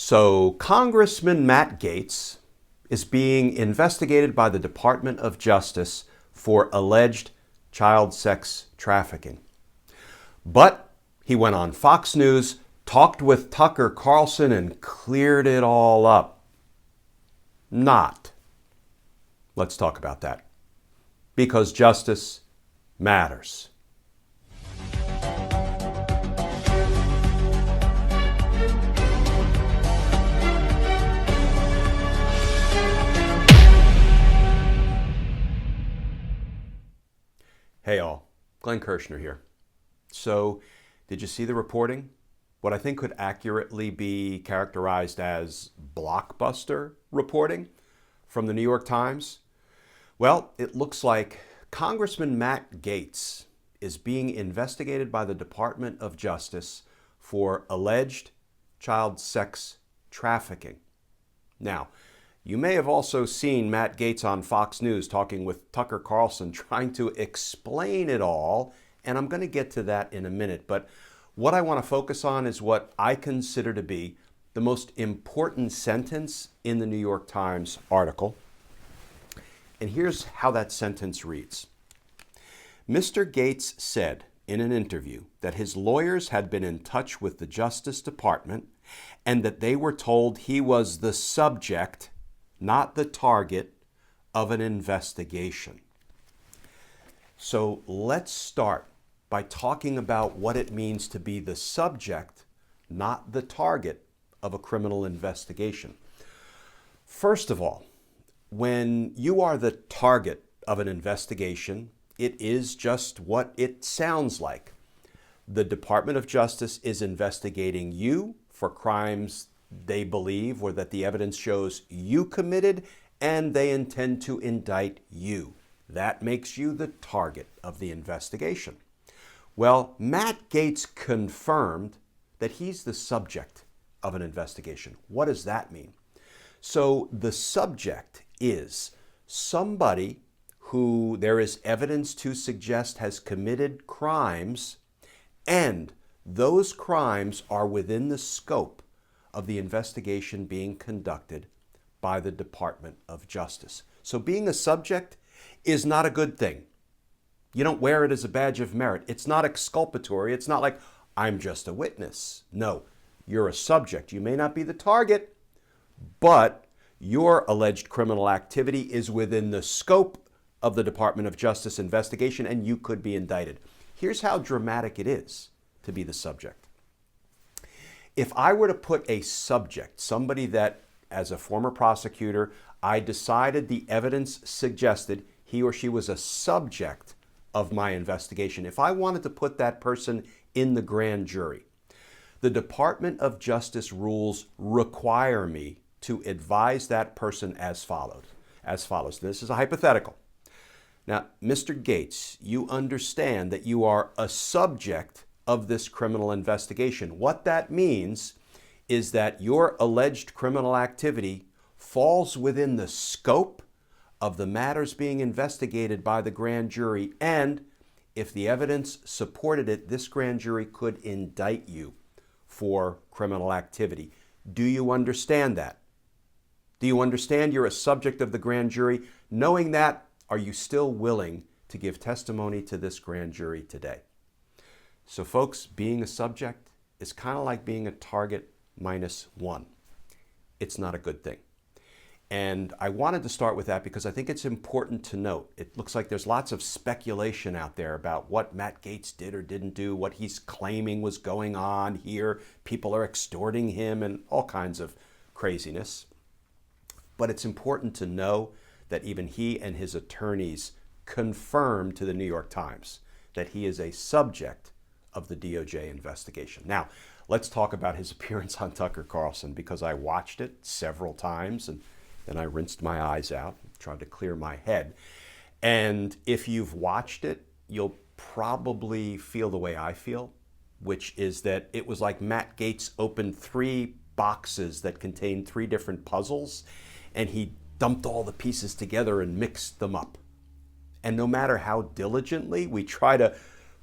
So, Congressman Matt Gaetz is being investigated by the Department of Justice for alleged child sex trafficking. But he went on Fox News, talked with Tucker Carlson, and cleared it all up. Not. Let's talk about that. Because justice matters. Hey all, Glenn Kirshner here. So, did you see the reporting? What I think could accurately be characterized as blockbuster reporting from the New York Times? Well, it looks like Congressman Matt Gaetz is being investigated by the Department of Justice for alleged child sex trafficking. Now, you may have also seen Matt Gaetz on Fox News talking with Tucker Carlson, trying to explain it all, and I'm going to get to that in a minute. But what I want to focus on is what I consider to be the most important sentence in the New York Times article. And here's how that sentence reads. Mr. Gaetz said in an interview that his lawyers had been in touch with the Justice Department and that they were told he was the subject, not the target, of an investigation. So let's start by talking about what it means to be the subject, not the target, of a criminal investigation. First of all, when you are the target of an investigation, it is just what it sounds like. The Department of Justice is investigating you for crimes they believe or that the evidence shows you committed, and they intend to indict you. That makes you the target of the investigation. Well, Matt Gaetz confirmed that he's the subject of an investigation. What does that mean? So the subject is somebody who there is evidence to suggest has committed crimes, and those crimes are within the scope of the investigation being conducted by the Department of Justice. So being a subject is not a good thing. You don't wear it as a badge of merit. It's not exculpatory. It's not like, I'm just a witness. No, you're a subject. You may not be the target, but your alleged criminal activity is within the scope of the Department of Justice investigation, and you could be indicted. Here's how dramatic it is to be the subject. If I were to put a subject, somebody that, as a former prosecutor, I decided the evidence suggested he or she was a subject of my investigation, if I wanted to put that person in the grand jury, the Department of Justice rules require me to advise that person as follows. This is a hypothetical. Now, Mr. Gaetz, you understand that you are a subject of this criminal investigation. What that means is that your alleged criminal activity falls within the scope of the matters being investigated by the grand jury, and if the evidence supported it, this grand jury could indict you for criminal activity. Do you understand that? Do you understand you're a subject of the grand jury? Knowing that, are you still willing to give testimony to this grand jury today? So folks, being a subject is kind of like being a target -1. It's not a good thing. And I wanted to start with that because I think it's important to note. It looks like there's lots of speculation out there about what Matt Gaetz did or didn't do, what he's claiming was going on here. People are extorting him and all kinds of craziness. But it's important to know that even he and his attorneys confirmed to the New York Times that he is a subject of the DOJ investigation. Now, let's talk about his appearance on Tucker Carlson, because I watched it several times and then I rinsed my eyes out, tried to clear my head. And if you've watched it, you'll probably feel the way I feel, which is that it was like Matt Gaetz opened 3 boxes that contained 3 different puzzles, and he dumped all the pieces together and mixed them up. And no matter how diligently we try to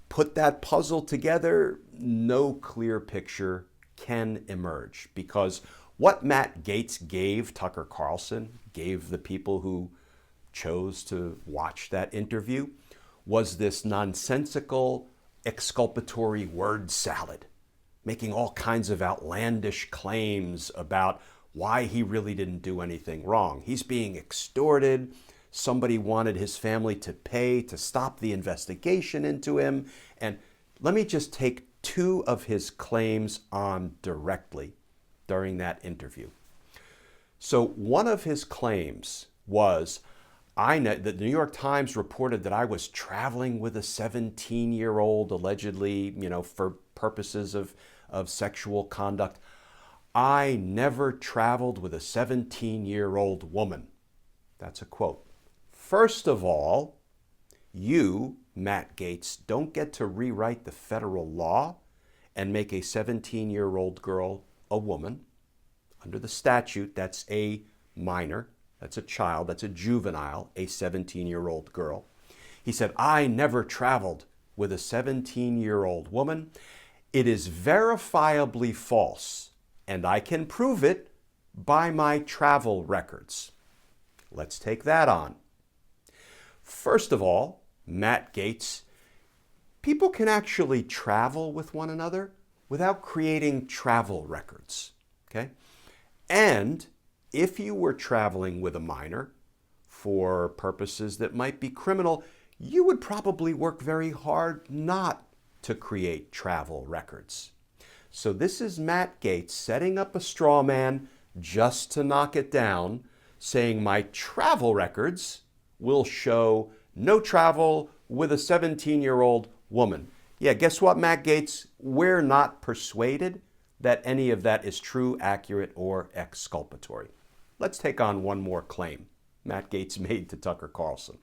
put that puzzle together, no clear picture can emerge, because What Matt Gaetz gave Tucker Carlson, gave the people who chose to watch that interview, was this nonsensical, exculpatory word salad, making all kinds of outlandish claims about why he really didn't do anything wrong. He's being extorted. Somebody wanted his family to pay to stop the investigation into him. And let me just take two of his claims on directly during that interview. So one of his claims was, the New York Times reported that I was traveling with a 17-year-old, allegedly, for purposes of sexual conduct. I never traveled with a 17-year-old woman. That's a quote. First of all, you, Matt Gaetz, don't get to rewrite the federal law and make a 17-year-old girl a woman. Under the statute, that's a minor, that's a child, that's a juvenile, a 17-year-old girl. He said, I never traveled with a 17-year-old woman. It is verifiably false, and I can prove it by my travel records. Let's take that on. First of all, Matt Gaetz, people can actually travel with one another without creating travel records, okay? And if you were traveling with a minor for purposes that might be criminal, you would probably work very hard not to create travel records. So this is Matt Gaetz setting up a straw man just to knock it down, saying my travel records will show no travel with a 17-year-old woman. Yeah, guess what, Matt Gaetz? We're not persuaded that any of that is true, accurate, or exculpatory. Let's take on one more claim Matt Gaetz made to Tucker Carlson.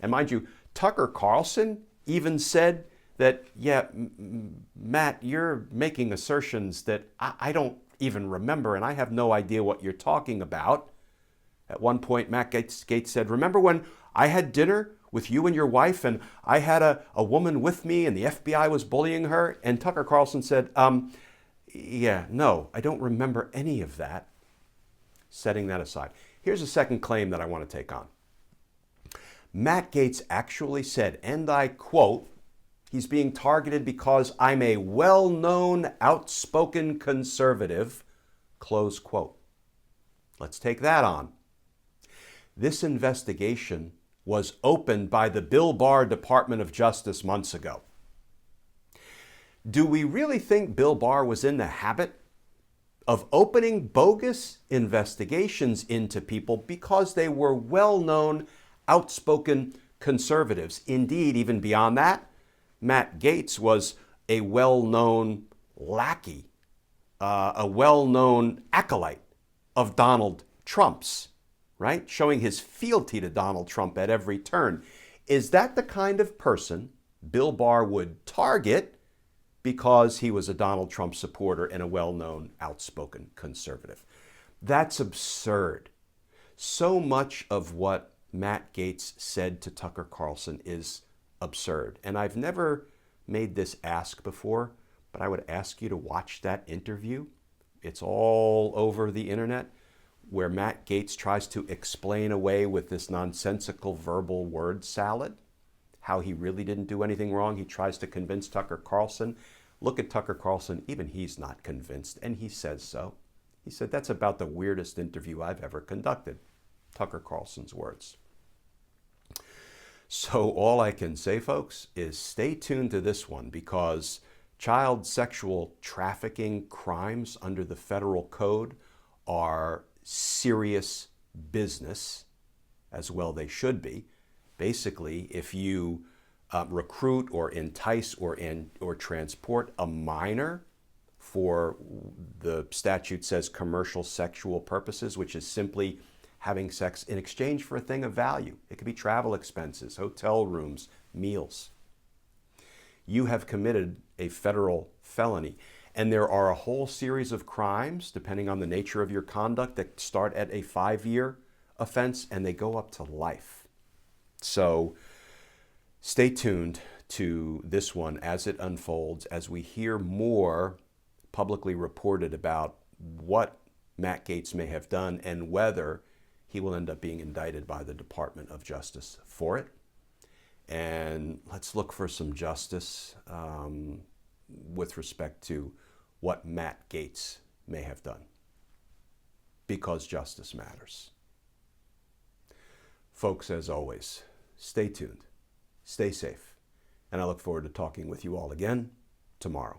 And mind you, Tucker Carlson even said that, Matt, you're making assertions that I don't even remember, and I have no idea what you're talking about. At one point, Matt Gaetz said, remember when I had dinner with you and your wife, and I had a woman with me, and the FBI was bullying her? And Tucker Carlson said, no, I don't remember any of that. Setting that aside. Here's a second claim that I want to take on. Matt Gaetz actually said, and I quote, he's being targeted because I'm a well-known, outspoken conservative, close quote. Let's take that on. This investigation was opened by the Bill Barr Department of Justice months ago. Do we really think Bill Barr was in the habit of opening bogus investigations into people because they were well-known, outspoken conservatives? Indeed, even beyond that, Matt Gaetz was a well-known lackey, a well-known acolyte of Donald Trump's, right? Showing his fealty to Donald Trump at every turn. Is that the kind of person Bill Barr would target because he was a Donald Trump supporter and a well-known, outspoken conservative? That's absurd. So much of what Matt Gaetz said to Tucker Carlson is absurd. And I've never made this ask before, but I would ask you to watch that interview. It's all over the internet, where Matt Gaetz tries to explain away with this nonsensical verbal word salad how he really didn't do anything wrong. He tries to convince Tucker Carlson. Look at Tucker Carlson, even he's not convinced, and he says so. He said, that's about the weirdest interview I've ever conducted. Tucker Carlson's words. So all I can say, folks, is stay tuned to this one, because child sexual trafficking crimes under the federal code are serious business, as well they should be. Basically, if you recruit or entice or transport a minor for, the statute says, commercial sexual purposes, which is simply having sex in exchange for a thing of value. It could be travel expenses, hotel rooms, meals. You have committed a federal felony. And there are a whole series of crimes, depending on the nature of your conduct, that start at a 5-year offense and they go up to life. So stay tuned to this one as it unfolds, as we hear more publicly reported about what Matt Gaetz may have done and whether he will end up being indicted by the Department of Justice for it. And let's look for some justice with respect to what Matt Gaetz may have done, because justice matters. Folks, as always, stay tuned, stay safe, and I look forward to talking with you all again tomorrow.